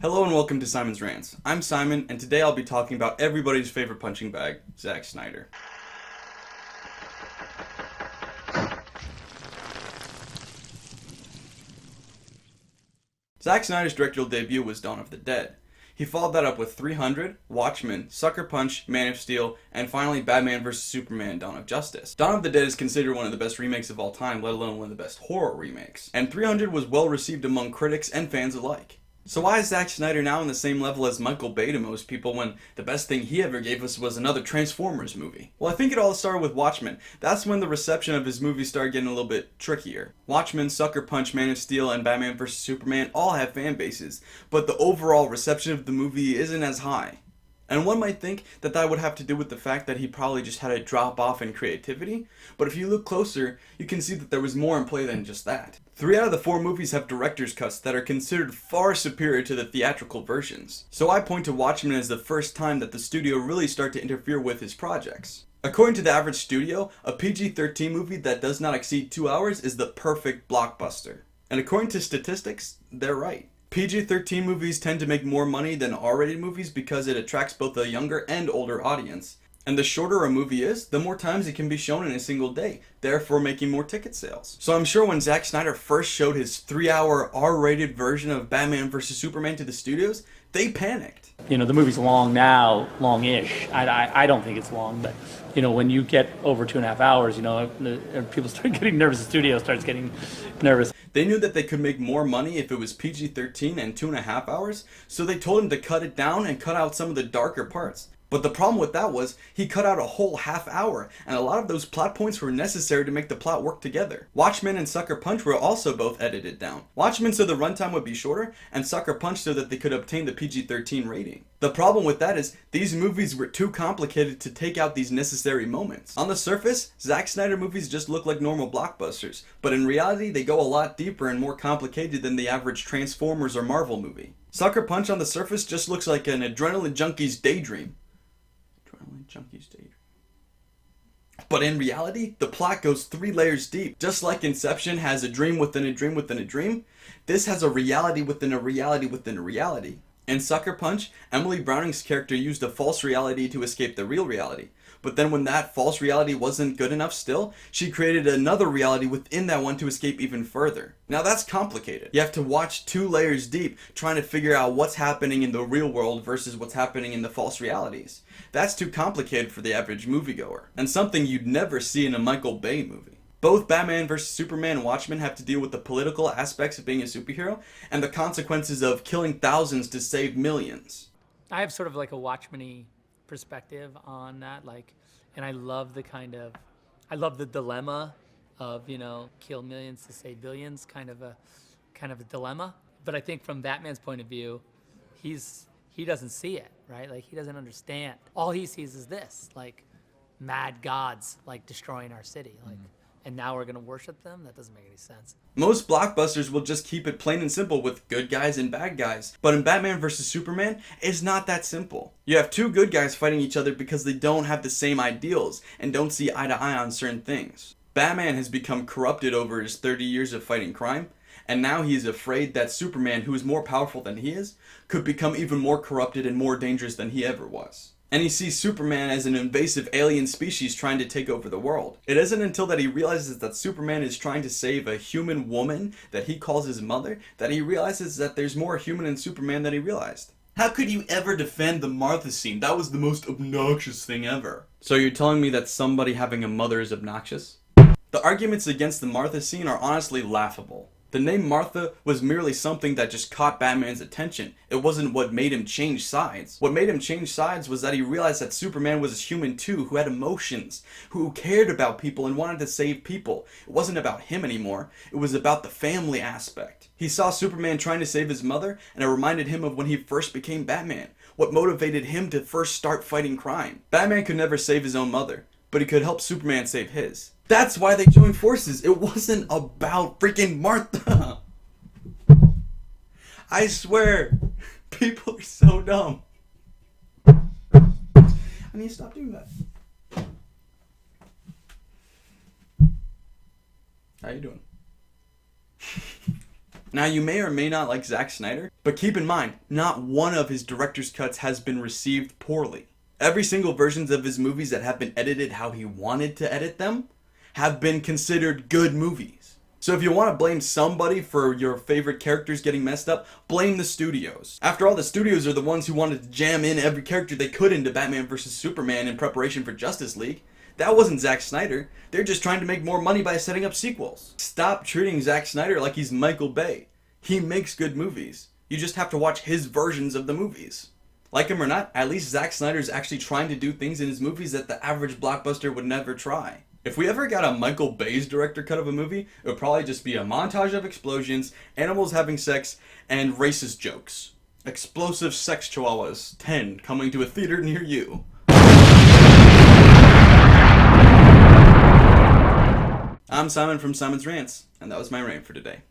Hello and welcome to Simon's Rants. I'm Simon, and today I'll be talking about everybody's favorite punching bag, Zack Snyder. Zack Snyder's directorial debut was Dawn of the Dead. He followed that up with 300, Watchmen, Sucker Punch, Man of Steel, and finally Batman vs. Superman: Dawn of Justice. Dawn of the Dead is considered one of the best remakes of all time, let alone one of the best horror remakes. And 300 was well received among critics and fans alike. So why is Zack Snyder now on the same level as Michael Bay to most people when the best thing he ever gave us was another Transformers movie? Well, I think it all started with Watchmen. That's when the reception of his movies started getting a little bit trickier. Watchmen, Sucker Punch, Man of Steel, and Batman vs. Superman all have fan bases, but the overall reception of the movie isn't as high. And one might think that that would have to do with the fact that he probably just had a drop off in creativity, but if you look closer, you can see that there was more in play than just that. 3 out of the 4 movies have director's cuts that are considered far superior to the theatrical versions. So I point to Watchmen as the first time that the studio really started to interfere with his projects. According to the average studio, a PG-13 movie that does not exceed 2 hours is the perfect blockbuster. And according to statistics, they're right. PG-13 movies tend to make more money than R-rated movies because it attracts both a younger and older audience. And the shorter a movie is, the more times it can be shown in a single day, therefore making more ticket sales. So I'm sure when Zack Snyder first showed his 3-hour R-rated version of Batman vs. Superman to the studios, they panicked. You know, the movie's long now, long-ish. I don't think it's long, but, you know, when you get over 2.5 hours, you know, people start getting nervous, the studio starts getting nervous. They knew that they could make more money if it was PG-13 and 2.5 hours, so they told him to cut it down and cut out some of the darker parts. But the problem with that was, he cut out a whole half hour, and a lot of those plot points were necessary to make the plot work together. Watchmen and Sucker Punch were also both edited down. Watchmen so the runtime would be shorter, and Sucker Punch so that they could obtain the PG-13 rating. The problem with that is, these movies were too complicated to take out these necessary moments. On the surface, Zack Snyder movies just look like normal blockbusters, but in reality they go a lot deeper and more complicated than the average Transformers or Marvel movie. Sucker Punch on the surface just looks like an adrenaline junkie's daydream. But in reality, the plot goes 3 layers deep. Just like Inception has a dream within a dream within a dream, this has a reality within a reality within a reality. In Sucker Punch, Emily Browning's character used a false reality to escape the real reality. But then when that false reality wasn't good enough still, she created another reality within that one to escape even further. Now that's complicated. You have to watch 2 layers deep trying to figure out what's happening in the real world versus what's happening in the false realities. That's too complicated for the average moviegoer, and something you'd never see in a Michael Bay movie. Both Batman vs. Superman and Watchmen have to deal with the political aspects of being a superhero and the consequences of killing thousands to save millions. I have sort of like a Watchmen-y perspective on that, like, and I love the dilemma of, you know, kill millions to save billions, kind of a dilemma. But I think from Batman's point of view, he doesn't see it, right? Like, he doesn't understand. All he sees is this, like, mad gods, like, destroying our city, like, and now we're gonna worship them? That doesn't make any sense. Most blockbusters will just keep it plain and simple with good guys and bad guys. But in Batman vs. Superman, it's not that simple. You have 2 good guys fighting each other because they don't have the same ideals and don't see eye to eye on certain things. Batman has become corrupted over his 30 years of fighting crime, and now he is afraid that Superman, who is more powerful than he is, could become even more corrupted and more dangerous than he ever was. And he sees Superman as an invasive alien species trying to take over the world. It isn't until that he realizes that Superman is trying to save a human woman that he calls his mother that he realizes that there's more human in Superman than he realized. How could you ever defend the Martha scene? That was the most obnoxious thing ever. So you're telling me that somebody having a mother is obnoxious? The arguments against the Martha scene are honestly laughable. The name Martha was merely something that just caught Batman's attention. It wasn't what made him change sides. What made him change sides was that he realized that Superman was a human too, who had emotions, who cared about people and wanted to save people. It wasn't about him anymore. It was about the family aspect. He saw Superman trying to save his mother, and it reminded him of when he first became Batman. What motivated him to first start fighting crime. Batman could never save his own mother, but he could help Superman save his. That's why they joined forces. It wasn't about freaking Martha. I swear, people are so dumb. I need to stop doing that. How you doing? Now, you may or may not like Zack Snyder, but keep in mind, not one of his director's cuts has been received poorly. Every single versions of his movies that have been edited how he wanted to edit them have been considered good movies. So if you want to blame somebody for your favorite characters getting messed up, blame the studios. After all, the studios are the ones who wanted to jam in every character they could into Batman vs. Superman in preparation for Justice League. That wasn't Zack Snyder. They're just trying to make more money by setting up sequels. Stop treating Zack Snyder like he's Michael Bay. He makes good movies. You just have to watch his versions of the movies. Like him or not, at least Zack Snyder's actually trying to do things in his movies that the average blockbuster would never try. If we ever got a Michael Bay's director cut of a movie, it would probably just be a montage of explosions, animals having sex, and racist jokes. Explosive Sex Chihuahuas 10 coming to a theater near you. I'm Simon from SimonsRants, and that was my rant for today.